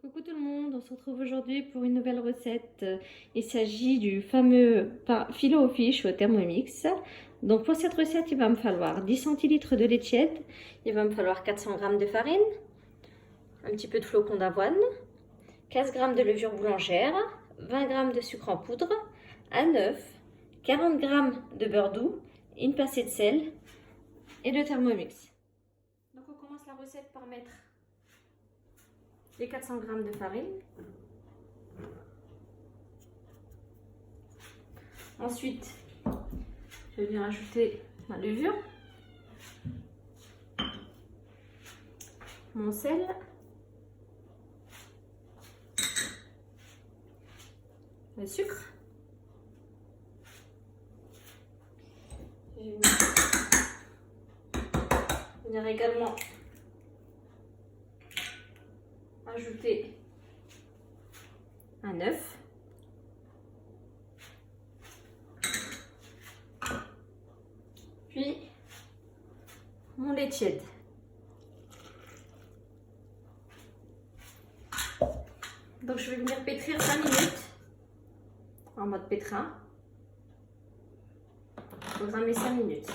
Coucou tout le monde, on se retrouve aujourd'hui pour une nouvelle recette. Il s'agit du fameux pain filet aux fiches au Thermomix. Donc pour cette recette, il va me falloir 10 centilitres de lait tiède, il va me falloir 400 g de farine, un petit peu de flocons d'avoine, 15 g de levure boulangère, 20 g de sucre en poudre, un œuf, 40 g de beurre doux, une pincée de sel et de Thermomix. Donc on commence la recette par mettre les 400 g de farine. Ensuite, je viens ajouter ma levure, mon sel, le sucre. Je vais venir également ajouter un œuf, puis mon lait tiède. Donc je vais venir pétrir 5 minutes en mode pétrin. Programmer 5 minutes.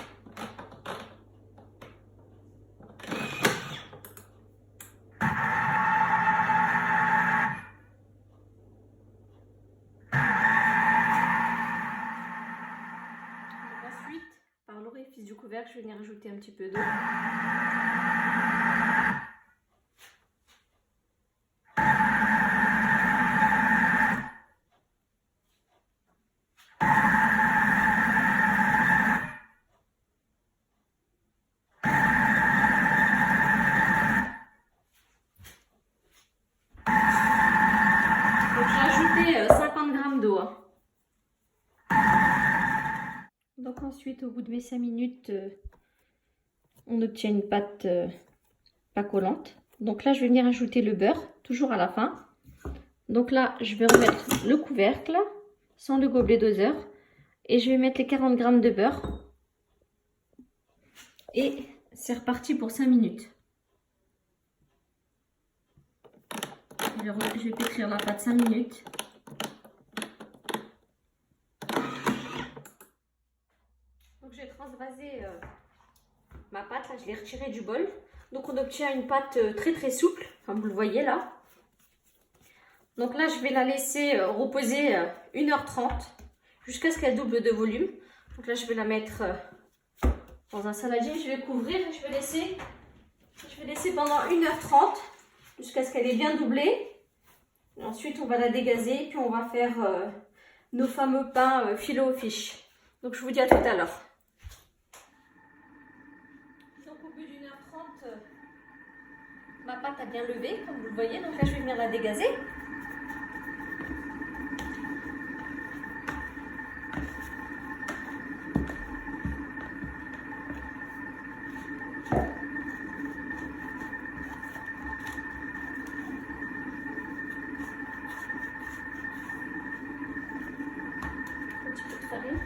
Ensuite, par l'orifice du couvercle, je vais venir ajouter un petit peu d'eau. Donc j'ai ajouté 50 g d'eau. Donc ensuite, au bout de mes 5 minutes, on obtient une pâte pas collante. Donc là, je vais venir ajouter le beurre, toujours à la fin. Donc là, je vais remettre le couvercle sans le gobelet doseur. Et je vais mettre les 40 g de beurre. Et c'est reparti pour 5 minutes. Je vais pétrir la pâte 5 minutes. Donc j'ai transvasé ma pâte, là je l'ai retirée du bol. Donc on obtient une pâte très souple, comme vous le voyez là. Donc là je vais la laisser reposer 1h30 jusqu'à ce qu'elle double de volume. Donc là je vais la mettre dans un saladier, je vais couvrir et je vais laisser pendant 1h30 jusqu'à ce qu'elle ait bien doublé. Et ensuite on va la dégazer puis on va faire nos fameux pains filet aux fiches. Donc je vous dis à tout à l'heure. Donc au bout d'1h30, ma pâte a bien levé, comme vous le voyez. Donc là je vais venir la dégazer. Un petit peu de farine,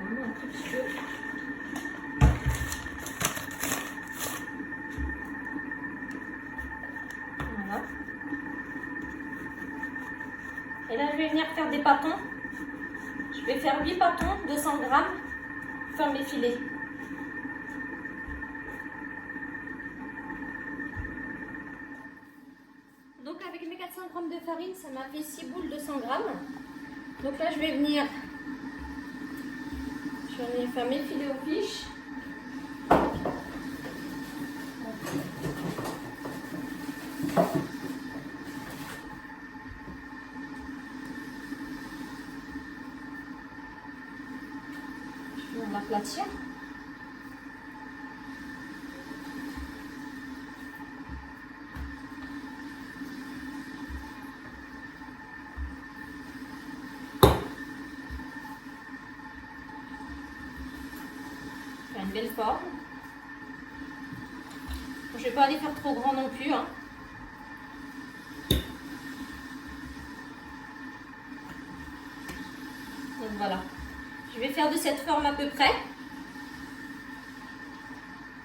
vraiment un tout petit peu. Voilà. Et là, je vais venir faire des pâtons. Je vais faire 8 pâtons, 200 g, faire mes filets. Donc avec mes 400 g de farine, ça m'a fait 6 boules de 100 g. Donc là, je vais venir faire mes filets aux fiches. Je vais l'aplatir. Une belle forme. Je ne vais pas aller faire trop grand non plus. Hein. Donc voilà. Je vais faire de cette forme à peu près.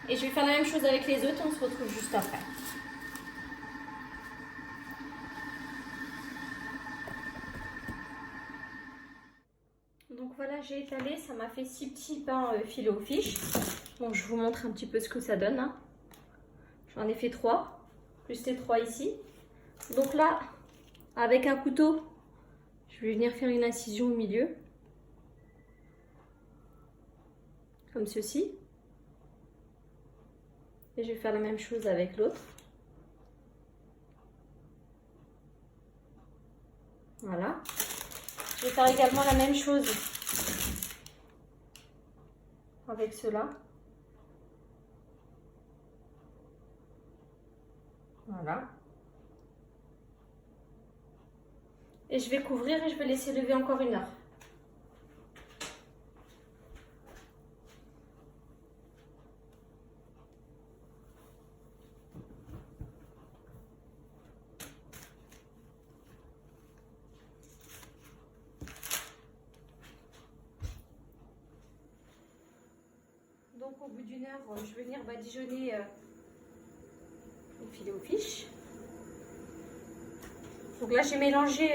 Et je vais faire la même chose avec les autres, on se retrouve juste après. j'ai étalé, ça m'a fait 6 petits pains filés aux fiches. Bon, je vous montre un petit peu ce que ça donne. Hein. J'en ai fait 3, plus les 3 ici. Donc là, avec un couteau, je vais venir faire une incision au milieu. Comme ceci. Et je vais faire la même chose avec l'autre. Voilà. Je vais faire également la même chose avec ceux-là. Voilà. Et je vais couvrir et je vais laisser lever encore 1 heure. Donc au bout d'1 heure, je vais venir badigeonner le filet aux fiches. Donc là j'ai mélangé